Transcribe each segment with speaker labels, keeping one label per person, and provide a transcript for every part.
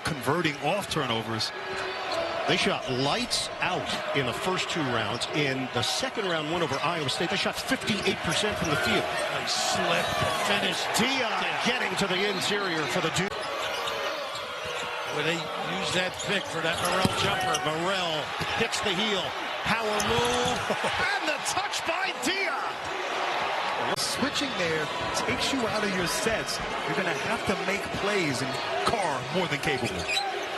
Speaker 1: converting off turnovers.
Speaker 2: They shot lights out in the first 2 rounds. In the second round win over Iowa State, they shot 58% from the field.
Speaker 1: Nice slip, finish.
Speaker 2: Dion getting to the interior for the Duke.
Speaker 1: Where they use that pick for that Morrell jumper.
Speaker 2: Morrell hits the heel. Power move. And the touch by Dion.
Speaker 3: Switching there takes you out of your sets. You're going to have to make plays, and Carr more than capable.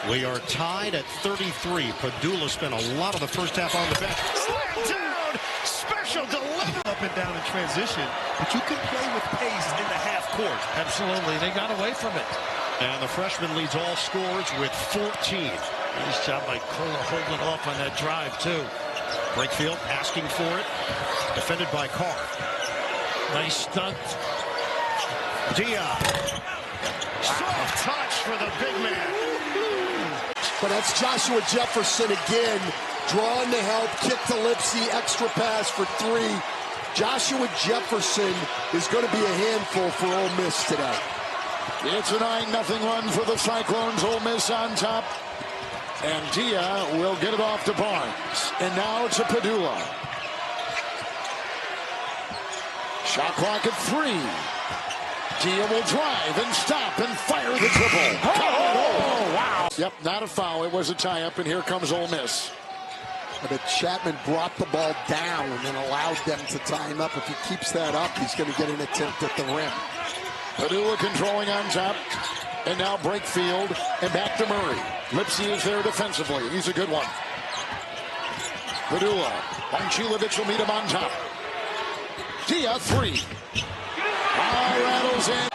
Speaker 2: We are tied at 33. Padula spent a lot of the first half on the bench. Slam down! Special delivery!
Speaker 3: Up and down in transition, but you can play with pace in the half court.
Speaker 1: Absolutely. They got away from it.
Speaker 2: And the freshman leads all scorers with 14.
Speaker 1: Nice job by Kohler holding off on that drive, too.
Speaker 2: Brakefield asking for it. Defended by Carr.
Speaker 1: Nice stunt.
Speaker 2: Dion. Soft touch for the big man.
Speaker 4: But that's Joshua Jefferson again, drawing the help, kick to Lipsy, extra pass for 3. Joshua Jefferson is going to be a handful for Ole Miss today.
Speaker 5: It's a 9-0 run for the Cyclones. Ole Miss on top. And Dia will get it off to Barnes. And now to Padula. Shot clock at 3. Dia will drive and stop and fire the triple. Oh, wow. Yep, not a foul. It was a tie-up, and here comes Ole Miss.
Speaker 4: But Chapman brought the ball down and allowed them to tie him up. If he keeps that up, he's going to get an attempt at the rim.
Speaker 5: Padula controlling on top. And now Brakefield and back to Murray. Lipsy is there defensively. He's a good one. Padula. Momcilovic will meet him on top. Dia 3. Rattles in.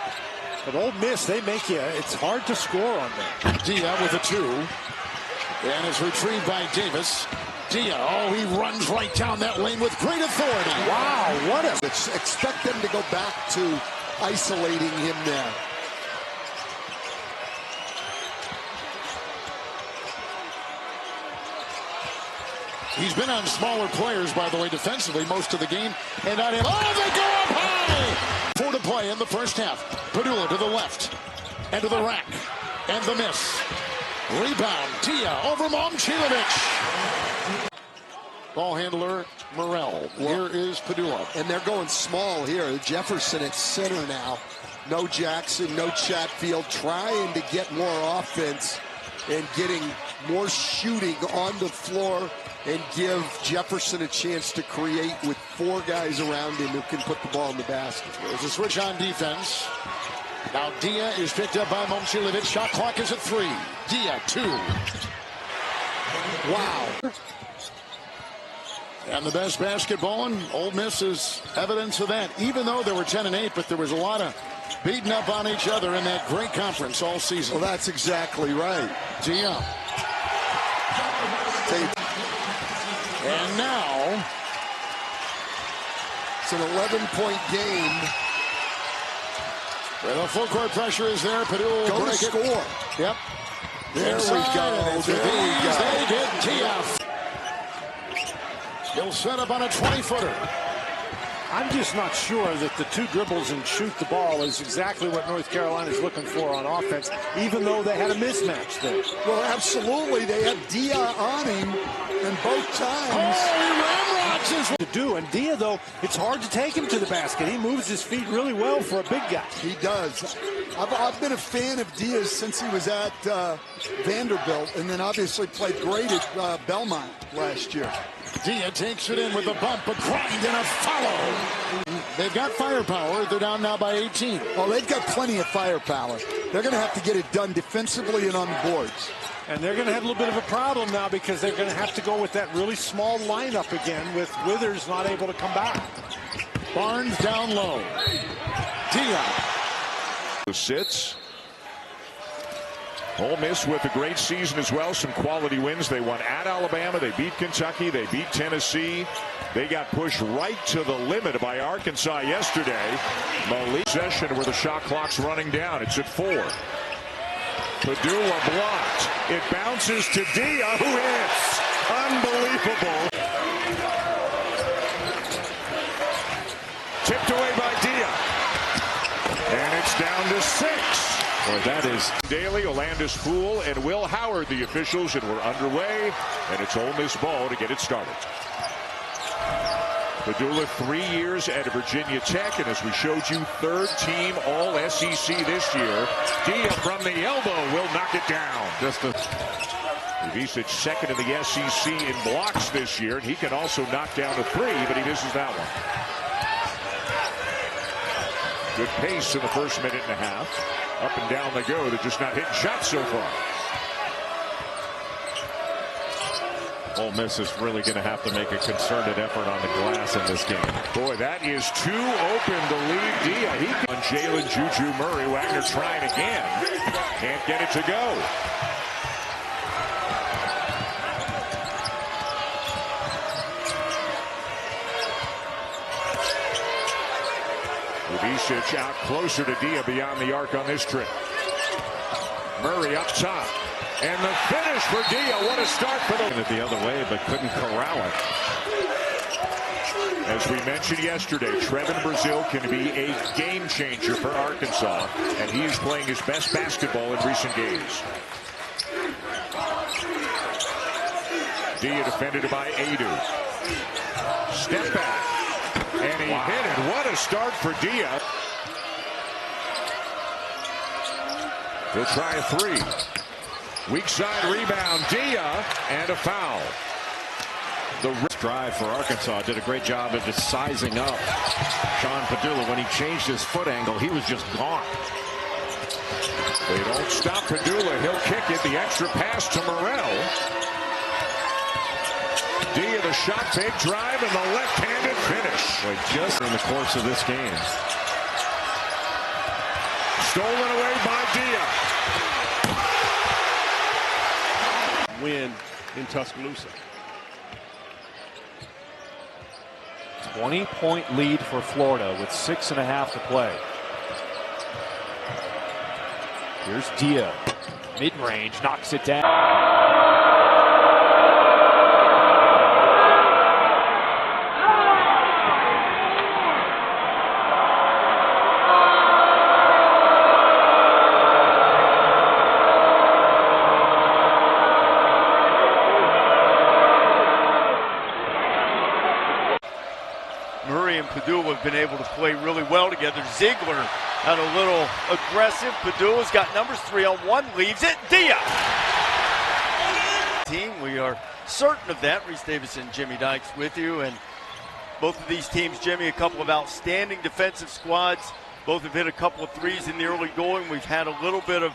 Speaker 3: But Ole Miss, they make you, it's hard to score on them.
Speaker 5: Dia with a 2. And is retrieved by Davis. Dia, oh, he runs right down that lane with great authority.
Speaker 4: Wow, what a... Expect them to go back to isolating him there.
Speaker 5: He's been on smaller players, by the way, defensively most of the game. And not him. Oh, they go up high! 4 to play in the first half. Padula to the left. And to the rack. And the miss. Rebound. Dia over Momcilovic. Ball handler Morrell. Here is Padula.
Speaker 4: And they're going small here. Jefferson at center now. No Jackson, no Chatfield. Trying to get more offense and getting more shooting on the floor and give Jefferson a chance to create with 4 guys around him who can put the ball in the basket.
Speaker 5: There's a switch on defense. Now Dia is picked up by Momcilovic. Shot clock is at 3. Dia 2.
Speaker 4: Wow.
Speaker 5: And the best basketball, and Ole Miss is evidence of that. Even though there were 10-8, but there was a lot of beating up on each other in that great conference all season.
Speaker 4: Well, that's exactly right.
Speaker 5: Dia. And now
Speaker 4: it's an 11-point game.
Speaker 5: Well, the full court pressure is there. Padula
Speaker 4: go to score.
Speaker 5: Yep.
Speaker 4: There we go.
Speaker 5: They did TF. He'll set up on a 20-footer.
Speaker 3: I'm just not sure that the 2 dribbles and shoot the ball is exactly what North Carolina is looking for on offense, even though they had a mismatch there.
Speaker 4: Well, absolutely. They had Dia on him, and both times.
Speaker 5: Oh, he ramrods his
Speaker 3: to do. And Dia, though, it's hard to take him to the basket. He moves his feet really well for a big guy.
Speaker 4: He does. I've been a fan of Diaz since he was at Vanderbilt, and then obviously played great at Belmont last year.
Speaker 5: Dia takes it in with a bump, a grind, and a follow. They've got firepower. They're down now by 18.
Speaker 4: Oh, they've got plenty of firepower. They're going to have to get it done defensively and on the boards.
Speaker 3: And they're going to have a little bit of a problem now because they're going to have to go with that really small lineup again with Withers not able to come back.
Speaker 5: Barnes down low. Dia.
Speaker 6: Sits. Ole Miss with a great season as well. Some quality wins. They won at Alabama. They beat Kentucky. They beat Tennessee. They got pushed right to the limit by Arkansas yesterday. Malik possession where the shot clock's running down. It's at 4. Padula blocked. It bounces to Dia, who hits. Unbelievable. Tipped away by Dia. And it's down to 6. Well, that is Daly, Olandis Poole, and Will Howard, the officials, and we're underway, and it's Ole Miss ball to get it started. Padula 3 years at Virginia Tech, and as we showed you, third team All-SEC this year. Dia from the elbow will knock it down. Ivicic second in the SEC in blocks this year, and he can also knock down a three, but he misses that one. Good pace in the first minute and a half. Up and down they go. They're just not hitting shots so far.
Speaker 2: Ole Miss is really going to have to make a concerted effort on the glass in this game.
Speaker 6: Boy, that is too open to lead Dia. He on Jalen Juju Murray. Wagner trying again. Can't get it to go. Ivicic out closer to Dia beyond the arc on this trip. Murray up top. And the finish for Dia. What a start for
Speaker 2: the other way, but couldn't corral it.
Speaker 6: As we mentioned yesterday, Trevin Brazil can be a game changer for Arkansas, and he is playing his best basketball in recent games. Dia defended by Adu. Step back. And he hit it. What a start for Dia. He'll try a three. Weak side rebound. Dia and a foul.
Speaker 2: The drive for Arkansas did a great job of just sizing up Sean Padula. When he changed his foot angle, he was just gone.
Speaker 6: They don't stop Padula. He'll kick it. The extra pass to Morrell. Dia the shot, big drive, and the left-handed finish.
Speaker 2: Boy, just in the course of this game.
Speaker 6: Stolen away by Dia.
Speaker 3: Win in Tuscaloosa.
Speaker 7: 20-point lead for Florida with 6.5 to play. Here's Dia. Mid-range, knocks it down.
Speaker 8: Murray and Padula have been able to play really well together. Ziegler had a little aggressive. Padula's got numbers. 3-on-1, leaves it. Dia! We are certain of that. Reese Davis and Jimmy Dykes with you. And both of these teams, Jimmy, a couple of outstanding defensive squads. Both have hit a couple of threes in the early going. We've had a little bit of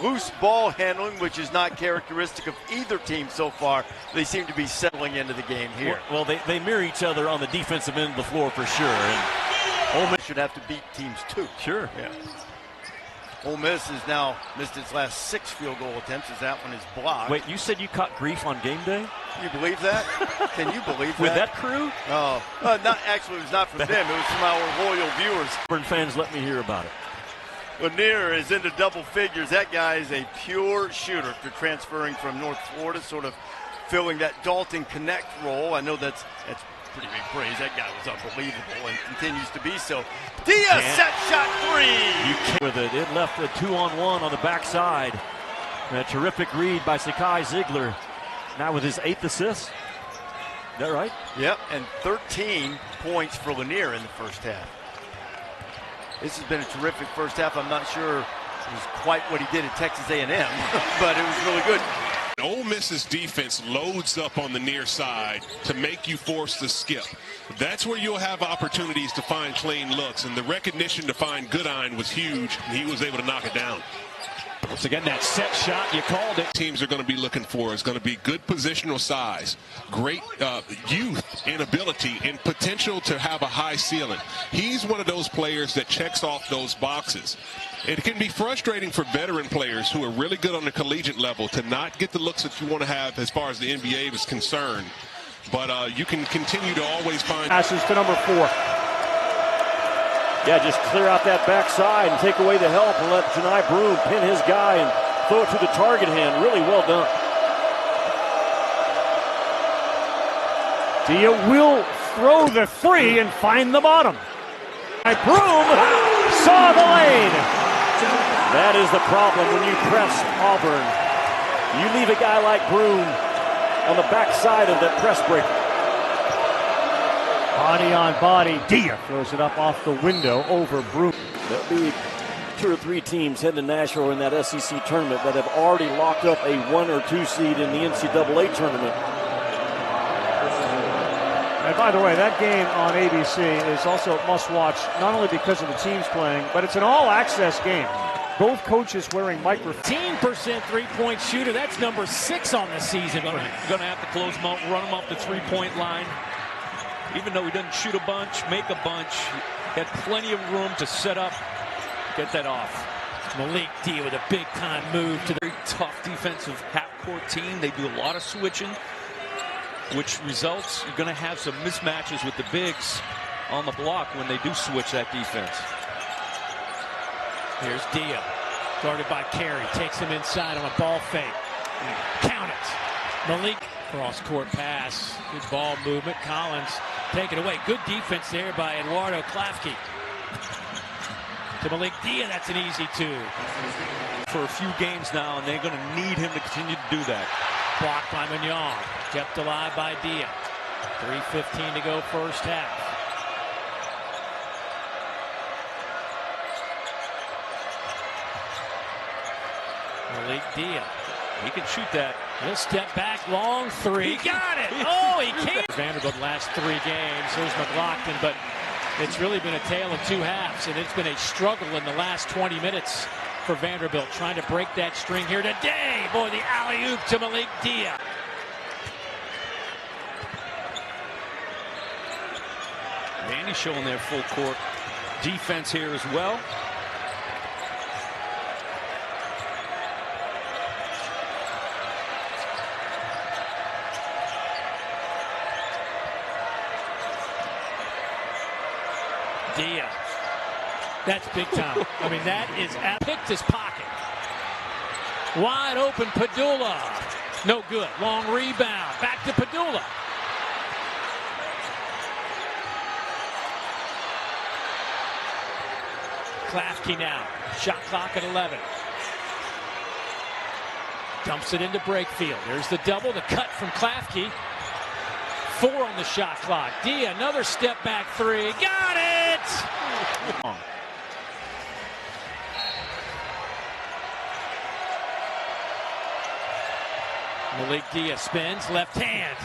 Speaker 8: loose ball handling, which is not characteristic of either team so far. They seem to be settling into the game here.
Speaker 9: Well, they mirror each other on the defensive end of the floor for sure. And
Speaker 8: Ole Miss should have to beat teams too.
Speaker 9: Sure.
Speaker 8: Yeah. Ole Miss has now missed its last 6 field goal attempts as that one is blocked.
Speaker 9: Wait, you said you caught grief on game day?
Speaker 8: Can you believe that? Can you believe that?
Speaker 9: With that crew?
Speaker 8: Oh, not actually. It was not from them. It was from our loyal viewers.
Speaker 9: Auburn fans, let me hear about it.
Speaker 8: Lanier is into double figures. That guy is a pure shooter after transferring from North Florida, sort of filling that Dalton Connect role. I know that's pretty big praise. That guy was unbelievable and continues to be so. Dia set shot 3.
Speaker 9: You can't with it. It left a 2-on-1 on the backside. And a terrific read by Sakai Ziegler. Now with his 8th assist. Is that right?
Speaker 8: Yep, and 13 points for Lanier in the first half. This has been a terrific first half. I'm not sure it was quite what he did at Texas A&M, but it was really good.
Speaker 10: Ole Miss's defense loads up on the near side to make you force the skip. That's where you'll have opportunities to find clean looks, and the recognition to find Goodine was huge, and he was able to knock it down.
Speaker 2: Once again, that set shot, you called it.
Speaker 10: Teams are going to be looking for is going to be good positional size, great youth and ability, and potential to have a high ceiling. He's one of those players that checks off those boxes. It can be frustrating for veteran players who are really good on the collegiate level to not get the looks that you want to have as far as the NBA is concerned. But you can continue to always find
Speaker 7: passes to number 4. Yeah, just clear out that backside and take away the help and let Janai Broom pin his guy and throw it to the target hand. Really well done. Dia will throw the 3 and find the bottom. Broom saw the lane. That is the problem when you press Auburn. You leave a guy like Broom on the backside of that press break.
Speaker 11: Body on body. Dia throws it up off the window over Broom.
Speaker 7: There'll be 2 or 3 teams heading to Nashville in that SEC tournament that have already locked up a 1 or 2 seed in the NCAA tournament.
Speaker 11: And by the way, that game on ABC is also a must-watch, not only because of the teams playing, but it's an all-access game. Both coaches wearing microphones.
Speaker 12: 15% three-point shooter. That's number 6 on the season.
Speaker 9: Going to have to close him out, run him off the three-point line. Even though he doesn't shoot a bunch, make a bunch, he had plenty of room to set up, get that off.
Speaker 12: Malik Dia with a big-time move to the
Speaker 9: very tough defensive half-court team. They do a lot of switching, which results you're going to have some mismatches with the bigs on the block when they do switch that defense.
Speaker 12: Here's Dia, guarded by Carey, takes him inside on a ball fake. Count it. Malik, cross-court pass, good ball movement. Collins taken away. Good defense there by Eduardo Klafke. To Malik Dia, that's an easy 2.
Speaker 9: For a few games now, and they're going to need him to continue to do that.
Speaker 12: Blocked by Mignon, kept alive by Dia. 3:15 to go first half. Malik Dia,
Speaker 9: he can shoot that.
Speaker 12: He'll step back, long 3. He got it! Oh, he can't! Vanderbilt last 3 games. Here's McLaughlin, but it's really been a tale of 2 halves, and it's been a struggle in the last 20 minutes for Vanderbilt, trying to break that string here today. Boy, the alley-oop to Malik Dia.
Speaker 9: Vandy's showing their full court defense here as well.
Speaker 12: Dia. That's big time. I mean, that is picked his pocket. Wide open Padula. No good. Long rebound. Back to Padula. Klafke now. Shot clock at 11. Dumps it into Brakefield. There's the double. The cut from Klafke. 4 on the shot clock. Dia, another step back 3. Got it! Malik Dia spins, left hand.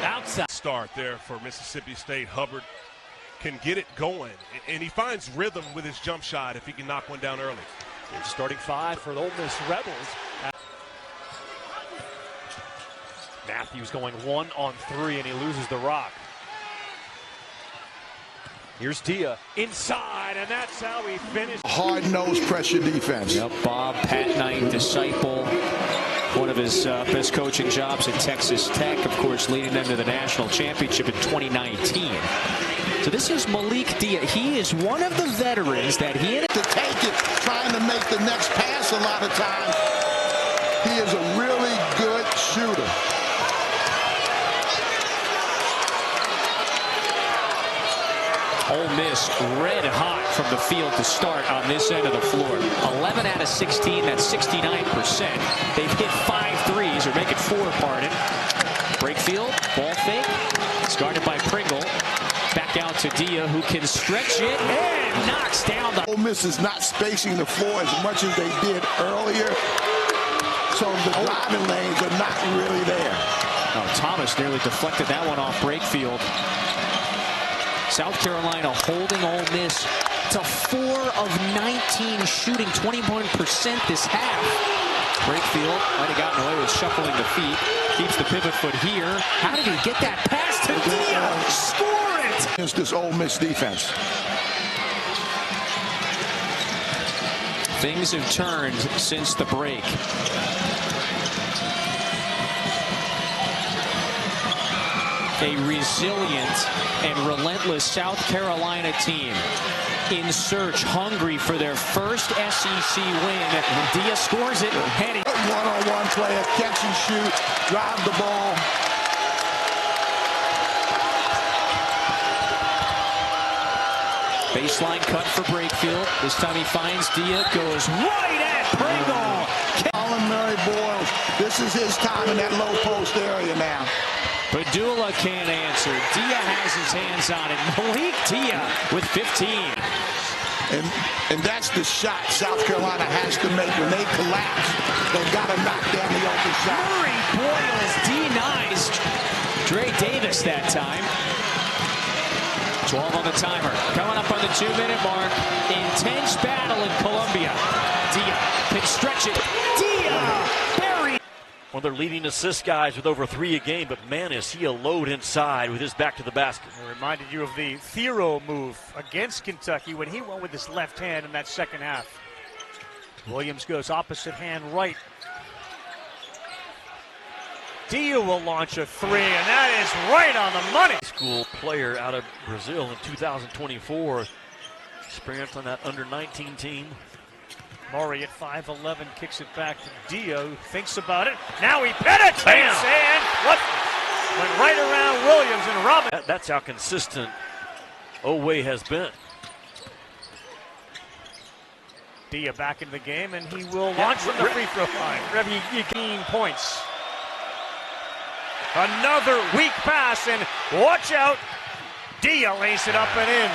Speaker 12: Outside.
Speaker 13: Start there for Mississippi State. Hubbard can get it going, and he finds rhythm with his jump shot if he can knock one down early.
Speaker 11: Here's starting 5 for the Ole Miss Rebels. Matthews going 1 on 3, and he loses the rock. Here's Dia inside, and that's how he finished.
Speaker 5: Hard-nosed pressure defense.
Speaker 14: Yep, Bob Patnight, disciple, one of his best coaching jobs at Texas Tech, of course, leading them to the national championship in 2019. So this is Malik Dia. He is one of the veterans that he had
Speaker 5: to take it, trying to make the next pass a lot of times. He is a really good shooter.
Speaker 14: Ole Miss red hot from the field to start on this end of the floor. 11 out of 16, that's 69%. They've hit 5 threes, or make it 4, pardon. Brakefield, ball fake. It's guarded by Pringle. Back out to Dia, who can stretch it and knocks down the...
Speaker 5: Ole Miss is not spacing the floor as much as they did earlier. So the driving lanes are not really there.
Speaker 14: Oh, Thomas nearly deflected that one off Brakefield. South Carolina holding Ole Miss to 4 of 19 shooting, 21% this half. Brakefield might have gotten away with shuffling the feet. Keeps the pivot foot here. How did he get that pass to Dia? Score it!
Speaker 5: Against this Ole Miss defense.
Speaker 14: Things have turned since the break. A resilient and relentless South Carolina team in search, hungry for their first SEC win. Dia scores it. Heading.
Speaker 5: One-on-one player, catch and shoot, drive the ball.
Speaker 14: Baseline cut for Brakefield. This time he finds Dia, goes right at Pringle.
Speaker 15: Colin Murray Boyles, this is his time in that low post area now.
Speaker 14: Padula can't answer. Dia has his hands on it. Malik Dia with 15.
Speaker 15: And that's the shot South Carolina has to make when they collapse. They've got to knock down the open shot.
Speaker 14: Murray Boyles denies Dre Davis that time. 12 on the timer. Coming up on the 2-minute mark. Intense battle in Columbia. Dia can stretch it. Dia buried.
Speaker 7: One of their leading assist guys with over 3 a game, but man, is he a load inside with his back to the basket.
Speaker 11: It reminded you of the Thero move against Kentucky when he went with his left hand in that second half. Williams goes opposite hand right. Dia will launch a 3, and that is right on the money.
Speaker 7: School player out of Brazil in 2024. Experienced on that under-19 team.
Speaker 11: Murray at 5'11" kicks it back to Dia, who thinks about it. Now he penetrates and went right around Williams and Robin.
Speaker 7: That's how consistent Oweh has been.
Speaker 11: Dia back into the game, and he will launch from the free throw line. Revy 18 points. Another weak pass, and watch out. Dia lays it up and in.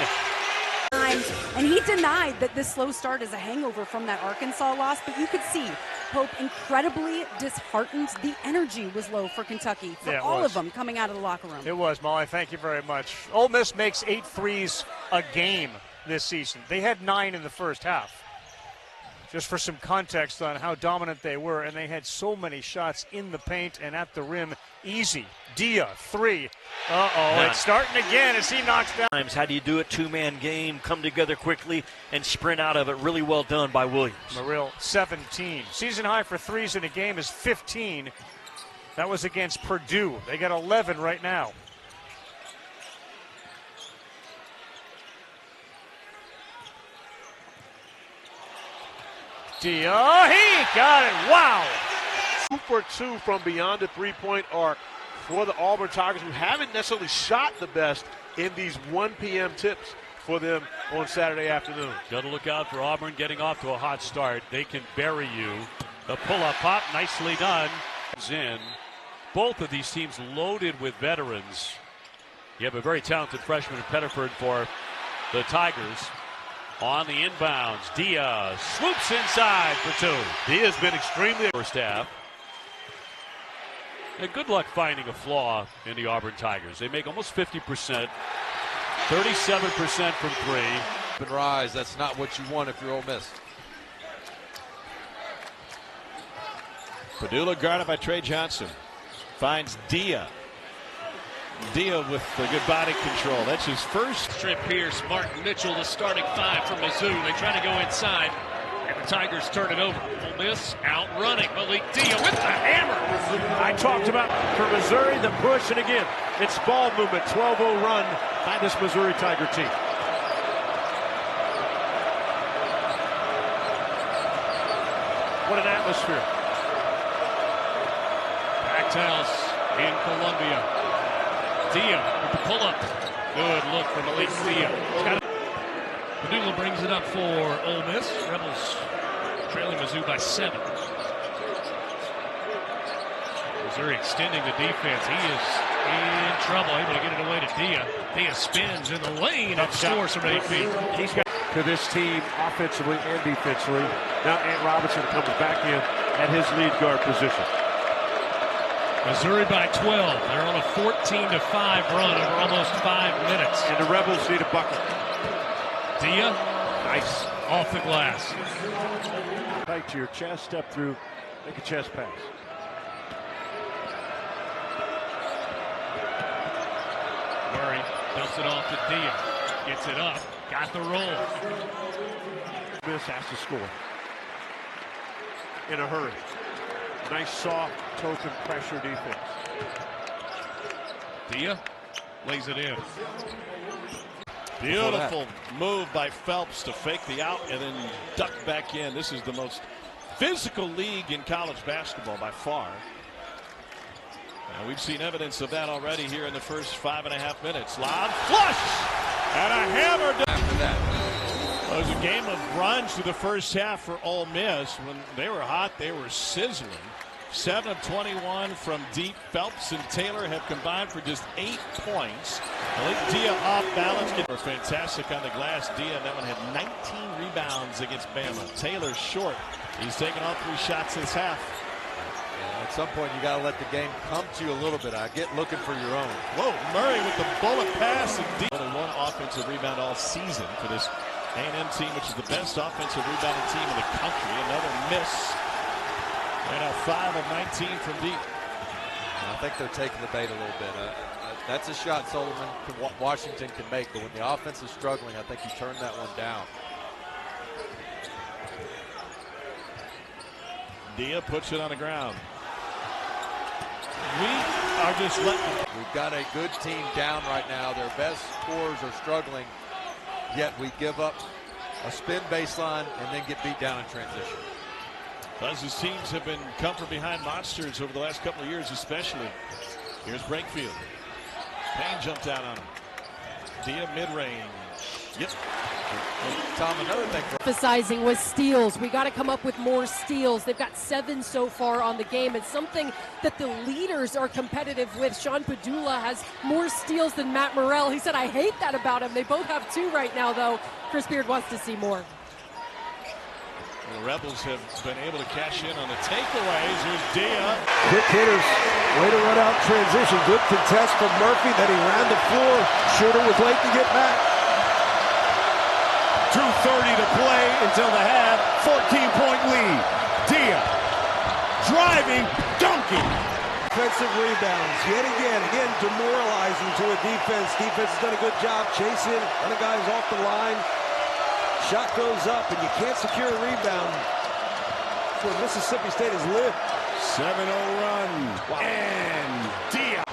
Speaker 16: And he denied that this slow start is a hangover from that Arkansas loss, but you could see Pope incredibly disheartened. The energy was low for Kentucky, for all of them coming out of the locker room.
Speaker 11: It was, Molly. Thank you very much. Ole Miss makes 8 threes a game this season. They had 9 in the first half. Just for some context on how dominant they were, and they had so many shots in the paint and at the rim. Easy. Dia, 3. It's starting again as he knocks down.
Speaker 7: How do you do it? 2-man game, come together quickly and sprint out of it. Really well done by Williams.
Speaker 11: Marill, 17. Season high for threes in a game is 15. That was against Purdue. They got 11 right now. Dia, he got it. Wow.
Speaker 13: 2 for 2 from beyond the three-point arc for the Auburn Tigers, who haven't necessarily shot the best in these 1 p.m. tips for them on Saturday afternoon.
Speaker 17: Got to look out for Auburn getting off to a hot start. They can bury you. The pull-up pop, nicely done. In. Both of these teams loaded with veterans. You have a very talented freshman in Pettiford for the Tigers. On the inbounds, Dia swoops inside for 2.
Speaker 13: Dia's been extremely
Speaker 17: first half. And good luck finding a flaw in the Auburn Tigers. They make almost 50%, 37% from 3.
Speaker 18: And rise, that's not what you want if you're Ole Miss.
Speaker 2: Padula guarded by Trey Johnson. Finds Dia. Dia with the good body control. That's his first.
Speaker 9: Trent Pierce, Martin Mitchell, the starting 5 from Mizzou. They try to go inside, and the Tigers turn it over. Ole Miss outrunning Malik Dia with the hammer.
Speaker 3: I talked about for Missouri the push, and again, it's ball movement. 12-0 run by this Missouri Tiger team. What an atmosphere.
Speaker 17: Packed house in Columbia. Dia with the pull-up. Good look from Malik Dia.
Speaker 9: Padula brings it up for Ole Miss. Rebels trailing Mizzou by 7. Missouri extending the defense. He is in trouble. Able to get it away to Dia. Dia spins in the lane and scores from 8 feet.
Speaker 3: He's got to this team offensively and defensively. Now Ant Robinson comes back in at his lead guard position.
Speaker 9: Missouri by 12. They're on a 14-5 run over almost 5 minutes.
Speaker 3: And the Rebels need a bucket.
Speaker 9: Dia, nice, off the glass.
Speaker 3: Tight to your chest, step through, make a chest pass.
Speaker 9: Murray dumps it off to Dia. Gets it up, got the roll.
Speaker 3: Miss has to score in a hurry. Nice soft token pressure defense.
Speaker 9: Dia lays it in.
Speaker 2: Beautiful move by Phelps to fake the out and then duck back in. This is the most physical league in college basketball by far. Now we've seen evidence of that already here in the first 5.5 minutes. Lob, flush, and a hammer.
Speaker 18: After that.
Speaker 2: It was a game of runs through the first half for Ole Miss. When they were hot, they were sizzling. 7 of 21 from deep. Phelps and Taylor have combined for just 8 points. Malik Dia off balance. Were fantastic on the glass. Dia, that one had 19 rebounds against Bama. Taylor short. He's taken all 3 shots this half.
Speaker 18: At some point, you got to let the game come to you a little bit. I get looking for your own.
Speaker 2: Whoa, Murray with the bullet pass. And only 1 offensive rebound all season for this A&M team, which is the best offensive rebounding team in the country. Another miss. And a 5 of 19 from deep.
Speaker 18: I think they're taking the bait a little bit. That's a shot Washington can make, but when the offense is struggling, I think you turn that one down.
Speaker 2: Dia puts it on the ground. We are just letting.
Speaker 18: We've got a good team down right now. Their best scorers are struggling, yet we give up a spin baseline and then get beat down in transition.
Speaker 2: Buzz's teams have been come from behind monsters over the last couple of years, especially. Here's Brakefield. Payne jumped out on him. Dia mid-range. Yep.
Speaker 18: Tom, another thing.
Speaker 19: Emphasizing was steals. We got to come up with more steals. They've got 7 so far on the game. It's something that the leaders are competitive with. Sean Padula has more steals than Matt Morrell. He said, I hate that about him. They both have 2 right now, though. Chris Beard wants to see more.
Speaker 2: The Rebels have been able to cash in on the takeaways. Here's Dia.
Speaker 3: Quick hitters. Way to run out transition. Good contest from Murphy. Then he ran the floor. Shooter was late to get back. 2:30 to play until the half. 14-point lead. Dia driving, dunking. Defensive rebounds yet again demoralizing to a defense. Defense has done a good job chasing. Other guys off the line. Shot goes up, and you can't secure a rebound. That's where Mississippi State has lived. 7-0 run. Wow. And Dia.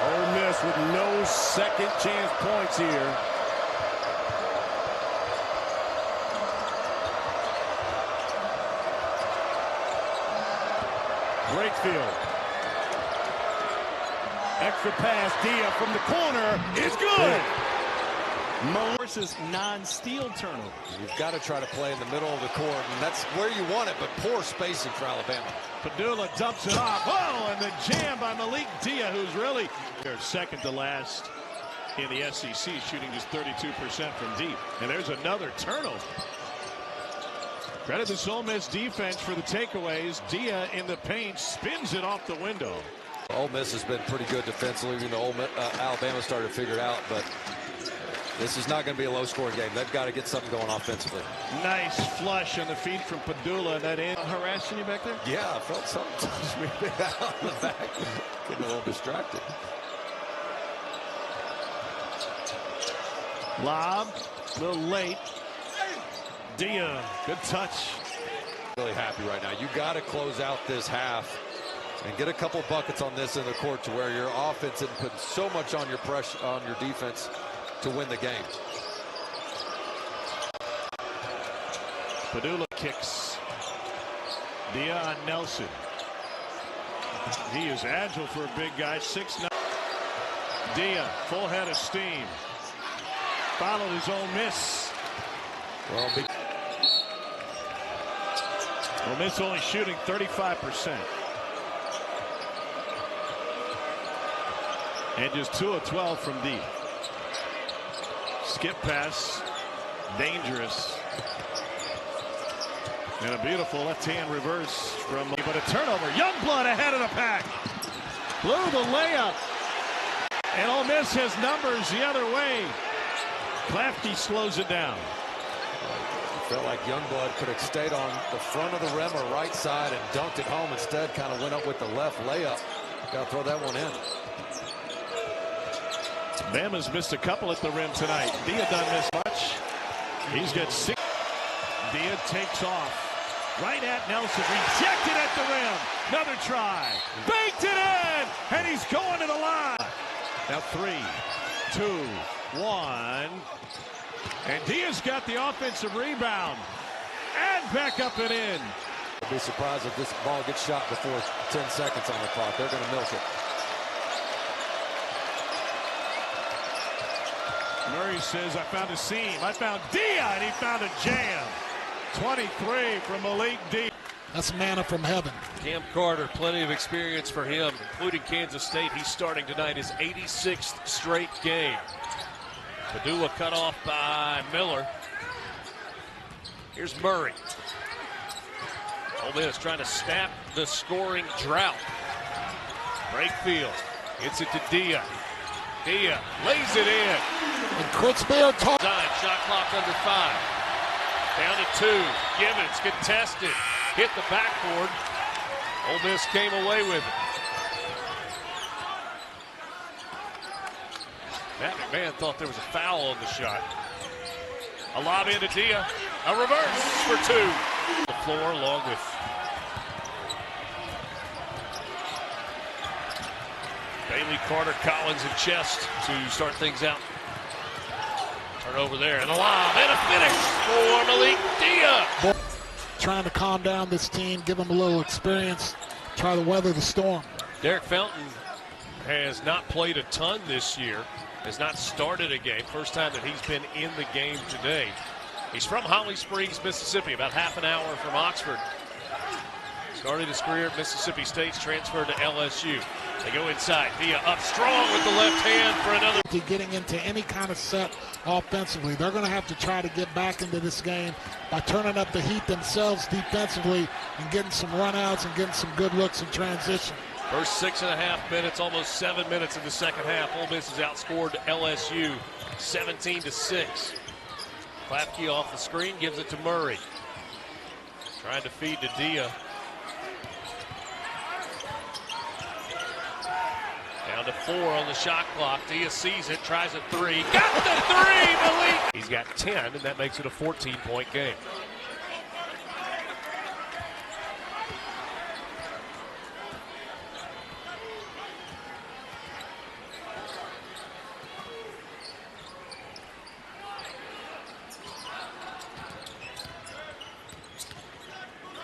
Speaker 3: Ole Miss with no second chance points here. Brakefield. Extra pass, Dia from the corner is good.
Speaker 20: Versus non-steal turnovers.
Speaker 18: You've got to try to play in the middle of the court, and that's where you want it, but poor spacing for Alabama.
Speaker 2: Padula dumps it off. Oh, and the jam by Malik Dia, who's really second to last in the SEC, shooting just 32% from deep. And there's another turnover. Credit the Ole Miss defense for the takeaways. Dia in the paint spins it off the window.
Speaker 18: Ole Miss has been pretty good defensively. You know, Alabama started to figure it out, but this is not going to be a low-scoring game. They've got to get something going offensively.
Speaker 2: Nice flush on the feet from Padula. That in harassing you back there?
Speaker 18: Yeah, I felt something touch me out in the back. Getting a little distracted.
Speaker 2: Lob, a little late. Dia, good touch.
Speaker 18: Really happy right now. You got to close out this half and get a couple buckets on this in the court to where your offense isn't putting so much on your pressure on your defense to win the game.
Speaker 2: Padula kicks. Dia on Nelson. He is agile for a big guy. 6'9". Dia, full head of steam. Followed his own miss.
Speaker 18: Well,
Speaker 2: Ole Miss only shooting 35%. And just 2 of 12 from deep. Skip pass. Dangerous. And a beautiful left-hand reverse from, but a turnover. Youngblood ahead of the pack. Blew the layup. And Ole Miss has numbers the other way. Klafke slows it down.
Speaker 18: Felt like Youngblood could have stayed on the front of the rim or right side and dunked it home. Instead, kind of went up with the left layup. Got to throw that one in.
Speaker 2: Bama's missed a couple at the rim tonight. Dia doesn't miss much. He's got 6. Dia takes off. Right at Nelson. Rejected at the rim. Another try. Banked it in. And he's going to the line. Now 3, 2, 1. And Dia's got the offensive rebound. And back up and in.
Speaker 18: I'd be surprised if this ball gets shot before 10 seconds on the clock. They're going to milk it.
Speaker 3: Murray says, I found a seam. I found Dia, and he found a jam. 23 from Malik Dia.
Speaker 21: That's manna from heaven.
Speaker 17: Cam Carter, plenty of experience for him, including Kansas State. He's starting tonight his 86th straight game. Padula cut off by Miller. Here's Murray. Ole Miss trying to snap the scoring drought. Brakefield gets it to Dia. Dia lays it in.
Speaker 21: And Chris Beard
Speaker 17: shot clock under 5. Down to 2. Gibbons contested. Hit the backboard. Ole Miss came away with it. Matt McMahon thought there was a foul on the shot. A lob into Dia. A reverse for 2. The floor along with Bailey, Carter, Collins, and Chest to start things out. Turn over there, and a lob, and a finish for Malik Dia.
Speaker 21: Trying to calm down this team, give them a little experience, try to weather the storm.
Speaker 17: Derek Fountain has not played a ton this year, has not started a game. First time that he's been in the game today. He's from Holly Springs, Mississippi, about half an hour from Oxford. Started his career at Mississippi State, transferred to LSU. They go inside. Dia up strong with the left hand for another.
Speaker 21: Getting into any kind of set offensively, they're going to have to try to get back into this game by turning up the heat themselves defensively and getting some runouts and getting some good looks in transition.
Speaker 17: First 6.5 minutes, almost 7 minutes of the second half. Ole Miss has outscored LSU 17-6. Klapke off the screen, gives it to Murray. Trying to feed to Dia. Down to 4 on the shot clock. Dia sees it, tries a 3. Got the 3, Malik! He's got 10, and that makes it a 14-point game.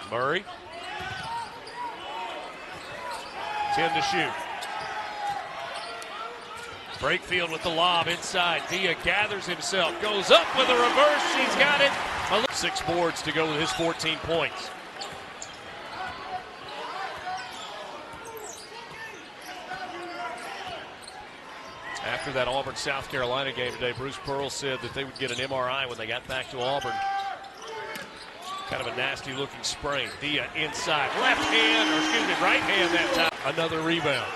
Speaker 17: Murray. 10 to shoot. Brakefield with the lob inside. Dia gathers himself, goes up with a reverse. She's got it. 6 boards to go with his 14 points. After that Auburn-South Carolina game today, Bruce Pearl said that they would get an MRI when they got back to Auburn. Kind of a nasty looking sprain. Dia inside. Left hand, or excuse me, right hand that time. Another rebound.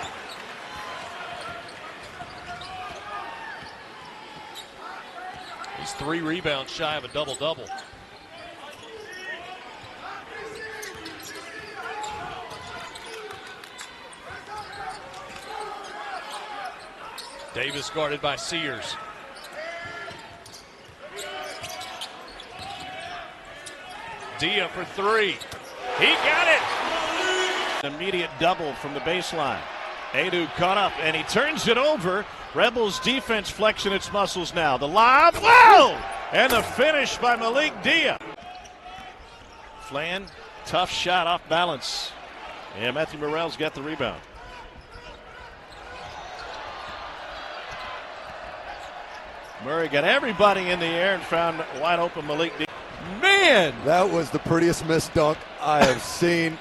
Speaker 17: He's 3 rebounds shy of a double-double. Davis guarded by Sears. Dia for 3. He got it!
Speaker 3: An immediate double from the baseline. Adu caught up, and he turns it over. Rebels defense flexing its muscles now. The lob, whoa! And the finish by Malik Dia. Flan, tough shot off balance. And Matthew Morrell's got the rebound. Murray got everybody in the air and found wide open Malik Dia. Man!
Speaker 22: That was the prettiest missed dunk I have seen.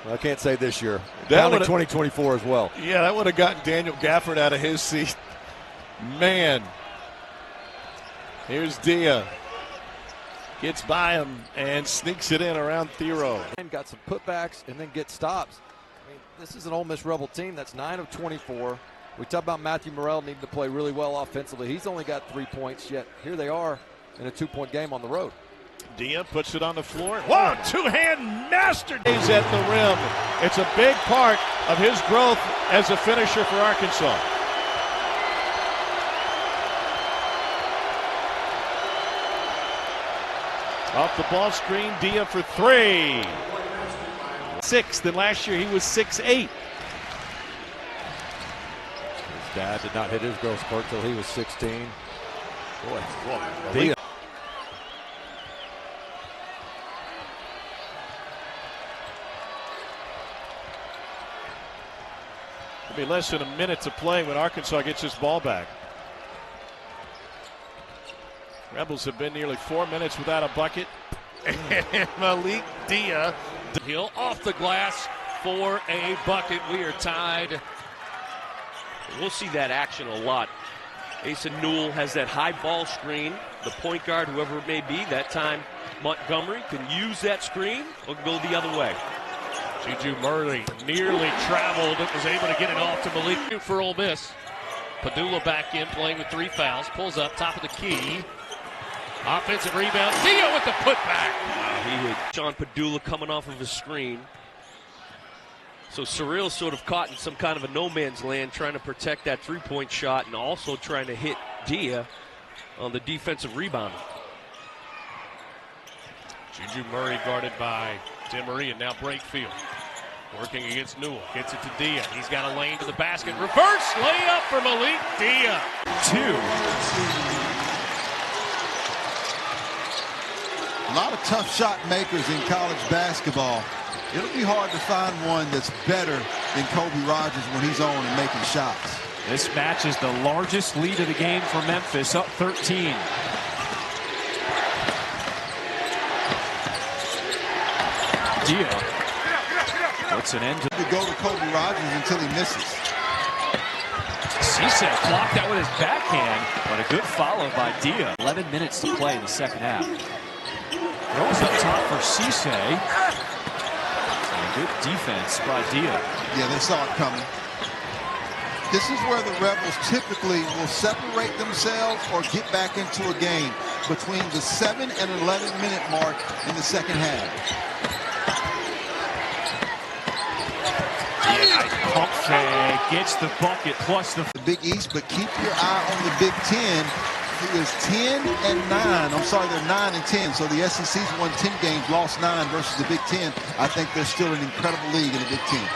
Speaker 22: I can't say this year.
Speaker 3: Down
Speaker 22: in 2024 as well.
Speaker 3: Yeah, that would have gotten Daniel Gafford out of his seat. Man. Here's Dia. Gets by him and sneaks it in around Thero.
Speaker 18: Got some putbacks and then get stops. I mean, this is an Ole Miss Rebel team that's 9 of 24. We talk about Matthew Morrell needing to play really well offensively. He's only got 3 points, yet here they are in a 2-point game on the road.
Speaker 3: Dia puts it on the floor. Whoa, two-hand master. He's at the rim. It's a big part of his growth as a finisher for Arkansas. Off the ball screen, Dia for 3. 6th, and last year he was 6'8".
Speaker 22: His dad did not hit his growth spurt until he was 16. Boy,
Speaker 3: whoa.
Speaker 22: Dia.
Speaker 2: It'll be less than a minute to play when Arkansas gets this ball back. Rebels have been nearly 4 minutes without a bucket.
Speaker 17: And Malik Dia. Hill off the glass for a bucket. We are tied.
Speaker 7: We'll see that action a lot. Asa Newell has that high ball screen. The point guard, whoever it may be, that time Montgomery can use that screen or go the other way.
Speaker 17: Juju Murray nearly traveled, was able to get it off to Malik for Ole Miss. Padula back in, playing with 3 fouls, pulls up top of the key. Offensive rebound, Dia with the putback.
Speaker 7: Wow, he hit Sean Padula coming off of his screen. So Surreal's sort of caught in some kind of a no man's land, trying to protect that 3-point shot and also trying to hit Dia on the defensive rebound.
Speaker 17: Juju Murray guarded by Demery, and now Brakefield working against Newell. Gets it to Dia. He's got a lane to the basket. Reverse layup for Malik Dia.
Speaker 15: 2. A lot of tough shot makers in college basketball. It'll be hard to find one that's better than Kobe Rogers when he's on and making shots.
Speaker 12: This match is the largest lead of the game for Memphis, up 13. Dia puts an end to
Speaker 15: go to Kobe Rogers until he misses.
Speaker 12: Cisse blocked that with his backhand, but a good follow by Dia. 11 minutes to play in the second half. Goes up top for Cisse. Good defense by Dia.
Speaker 15: Yeah, they saw it coming. This is where the Rebels typically will separate themselves or get back into a game between the 7 and 11-minute mark in the second half.
Speaker 12: Pump fake, gets the bucket plus the
Speaker 15: Big East, but keep your eye on the Big Ten. It was 10 and 9. I'm sorry, they're 9 and 10. So the SEC's won 10 games, lost 9 versus the Big Ten. I think they're still an incredible league in the Big Ten.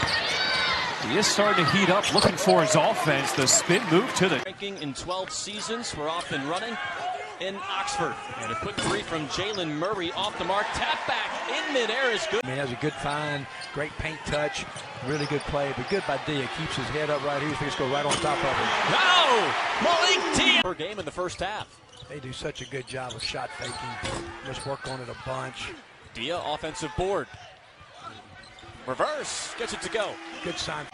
Speaker 12: He is starting to heat up, looking for his offense. The spin move to the
Speaker 1: ranking in 12 seasons. We're off and running in Oxford. And a quick 3 from Jalen Murray off the mark. Tap back in midair is good.
Speaker 4: I mean, has a good find, great paint touch, really good play, but good by Dia. Keeps his head up right here. He's going to go right on top of him.
Speaker 1: No! Malik Dia! Per game in the first half.
Speaker 4: They do such a good job of shot faking. Just work on it a bunch.
Speaker 1: Dia offensive board. Reverse. Gets it to go.
Speaker 4: Good sign.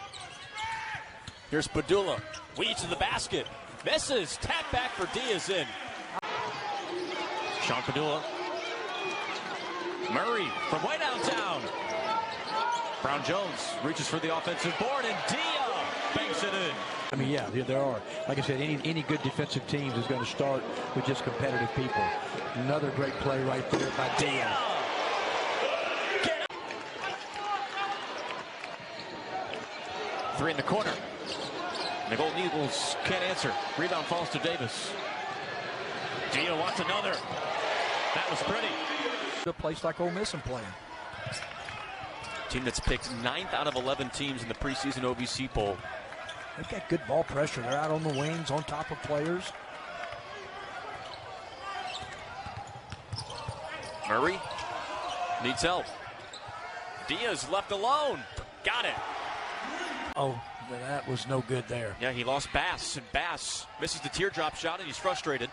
Speaker 1: Here's Padula. Weeds to the basket. Misses. Tap back for Dia's in.
Speaker 17: Sean Padula. Murray from way downtown. Brown Jones reaches for the offensive board, and Dia banks it in.
Speaker 4: I mean, yeah, there are. Like I said, any good defensive team is going to start with just competitive people. Another great play right there by Dia.
Speaker 1: Three in the corner. The Golden Eagles can't answer. Rebound falls to Davis. Dia wants another. That was pretty.
Speaker 4: A place like Ole Miss and playing.
Speaker 1: Team that's picked 9th out of 11 teams in the preseason OVC poll.
Speaker 4: They've got good ball pressure. They're out on the wings, on top of players.
Speaker 1: Murray needs help. Dia's left alone. Got it.
Speaker 4: Oh, that was no good there.
Speaker 1: Yeah, he lost Bass, and Bass misses the teardrop shot, and he's frustrated.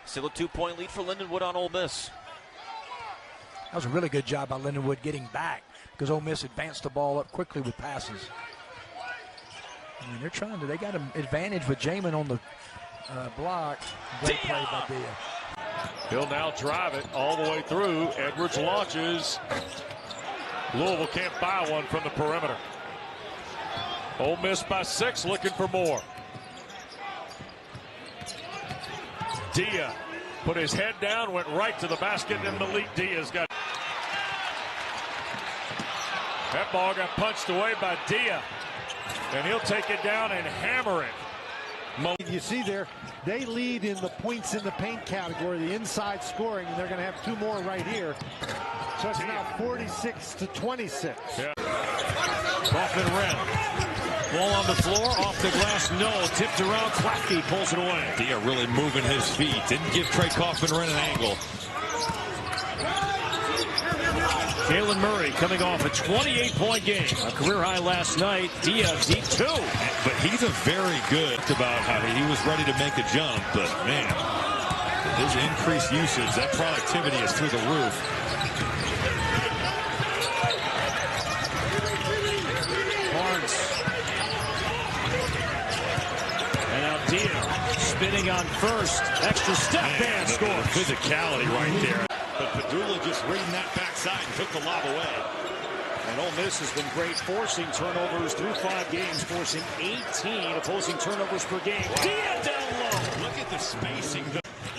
Speaker 1: Still a 2-point lead for Lindenwood on Ole Miss.
Speaker 4: That was a really good job by Lindenwood getting back because Ole Miss advanced the ball up quickly with passes. I mean, they got an advantage with Jamin on the block. Great play by Dia.
Speaker 17: He'll now drive it all the way through. Edwards launches. Louisville can't buy one from the perimeter. Ole Miss by 6, looking for more. Dia put his head down, went right to the basket, and Malik Dia's got. That ball got punched away by Dia, and he'll take it down and hammer it.
Speaker 3: You see there, they lead in the points in the paint category, the inside scoring, and they're going to have 2 more right here. So it's now 46-26.
Speaker 17: Yeah. Coffin-Wren. Ball on the floor, off the glass, no. Tipped around, Claffey pulls it away.
Speaker 23: Dia really moving his feet. Didn't give Trey Coffin-Wren an angle.
Speaker 12: Jalen Murray coming off a 28-point game. A career high last night. Dia deep two.
Speaker 6: But he's a very good about how he was ready to make a jump. But, man, his increased usage, that productivity is through the roof.
Speaker 12: Barnes. And now Dia spinning on first. Extra step and scores.
Speaker 6: Physicality right there. But Padula just reading that backside and took the lob away.
Speaker 12: And Ole Miss has been great forcing turnovers through 5 games, forcing 18 opposing turnovers per game. Wow. Dia down low.
Speaker 6: Look at the spacing.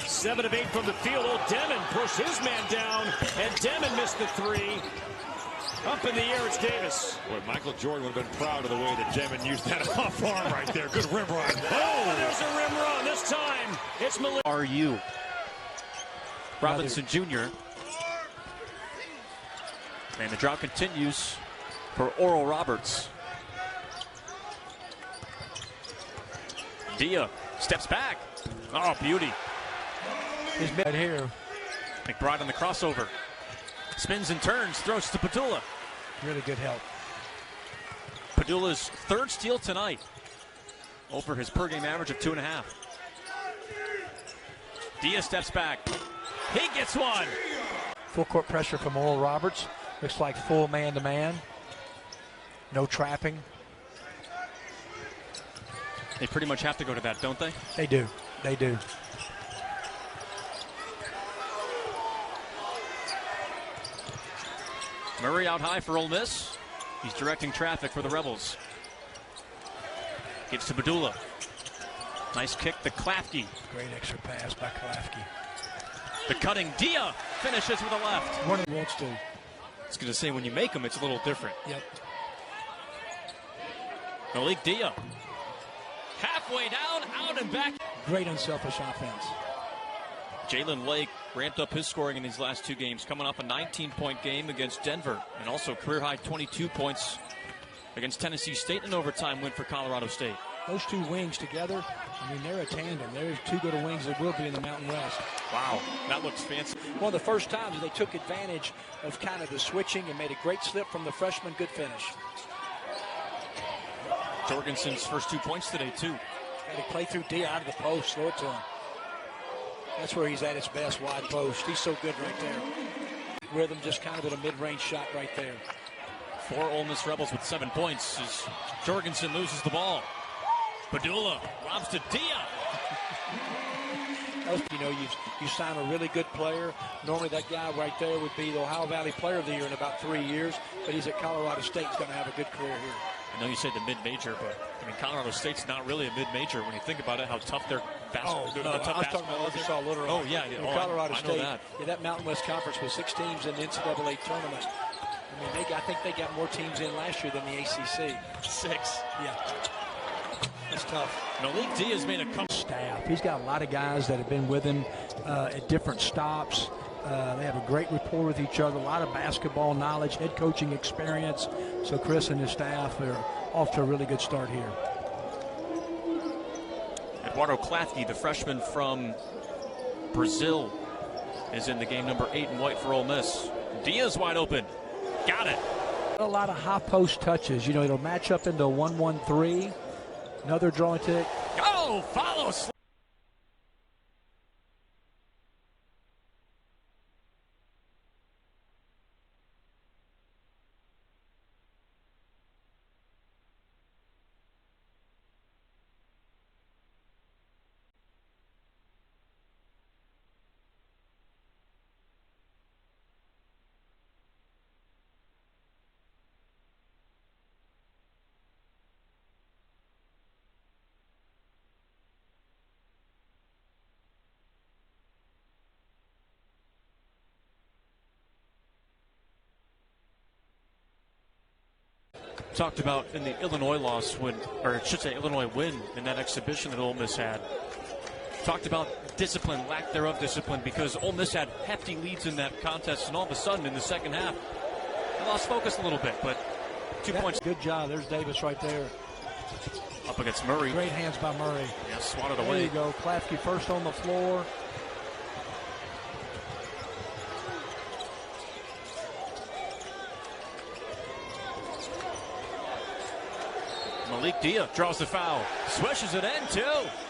Speaker 12: 7 of 8 from the field. Old Demon pushed his man down, and Demon missed the 3. Up in the air, it's Davis.
Speaker 6: Boy, Michael Jordan would have been proud of the way that Demon used that off arm right there. Good rim run.
Speaker 12: Oh, there's a rim run. This time, it's Malik.
Speaker 1: Are you? Robinson Jr. And the drought continues for Oral Roberts. Dia steps back. Oh, beauty.
Speaker 4: He's right here.
Speaker 1: McBride on the crossover. Spins and turns, throws to Padula.
Speaker 4: Really good help.
Speaker 1: Padula's 3rd steal tonight. Over his per game average of 2.5. Dia steps back. He gets one.
Speaker 4: Full court pressure from Oral Roberts. Looks like full man-to-man. No trapping.
Speaker 1: They pretty much have to go to that, don't they?
Speaker 4: They do. They do.
Speaker 1: Murray out high for Ole Miss. He's directing traffic for the Rebels. Gives to Padula. Nice kick to Klafke.
Speaker 4: Great extra pass by Klafke.
Speaker 1: The cutting Dia finishes with a left.
Speaker 4: What he wants to.
Speaker 1: I was going to say, when you make them, it's a little different.
Speaker 4: Yep.
Speaker 1: Malik Dia. Halfway down, out and back.
Speaker 4: Great unselfish offense.
Speaker 1: Jalen Lake ramped up his scoring in these last 2 games, coming off a 19-point game against Denver, and also career-high 22 points against Tennessee State in an overtime win for Colorado State.
Speaker 4: Those 2 wings together, I mean, they're a tandem. They're 2 good wings that will be in the Mountain West.
Speaker 1: Wow, that looks fancy.
Speaker 4: One of the first times they took advantage of kind of the switching and made a great slip from the freshman. Good finish.
Speaker 1: Jorgensen's first 2 points today, too.
Speaker 4: Got to play through D out of the post, throw it to him. That's where he's at his best, wide post. He's so good right there. Rhythm just kind of at a mid-range shot right there.
Speaker 1: 4 Ole Miss Rebels with 7 points as Jorgensen loses the ball. Padula robs to Dia.
Speaker 4: You know, you sign a really good player. Normally that guy right there would be the Ohio Valley Player of the Year in about 3 years, but he's at Colorado State. He's going to have a good career here.
Speaker 1: I know you say the mid-major, but I mean Colorado State's not really a mid-major when you think about it. How tough their basketball.
Speaker 4: Oh, no, I was talking about Arkansas Little Rock.
Speaker 1: Oh yeah,
Speaker 4: Colorado
Speaker 1: I
Speaker 4: State.
Speaker 1: know that.
Speaker 4: Yeah, that Mountain West Conference with 6 teams in the NCAA tournament. I mean, I think they got more teams in last year than the ACC.
Speaker 1: 6.
Speaker 4: Yeah, that's tough.
Speaker 1: Malik Diaz made a come.
Speaker 4: Staff. He's got a lot of guys that have been with him at different stops. They have a great rapport with each other, a lot of basketball knowledge, head coaching experience. So Chris and his staff are off to a really good start here.
Speaker 1: Eduardo Klafke, the freshman from Brazil, is in the game, number 8 in white for Ole Miss. Diaz wide open. Got it.
Speaker 4: A lot of high post touches. You know, it'll match up into a 1-1-3. Another drawing tick.
Speaker 1: Oh, follow. Talked about in the Illinois loss when, or I should say Illinois win in that exhibition that Ole Miss had. Talked about discipline, lack thereof discipline, because Ole Miss had hefty leads in that contest, and all of a sudden in the second half, they lost focus a little bit, but 2 points.
Speaker 4: Good job. There's Davis right there.
Speaker 1: Up against Murray.
Speaker 4: Great hands by Murray.
Speaker 1: Yeah, swatted away.
Speaker 4: There you go. Klafke first on the floor.
Speaker 1: Malik Dia draws the foul. Swishes it in, too.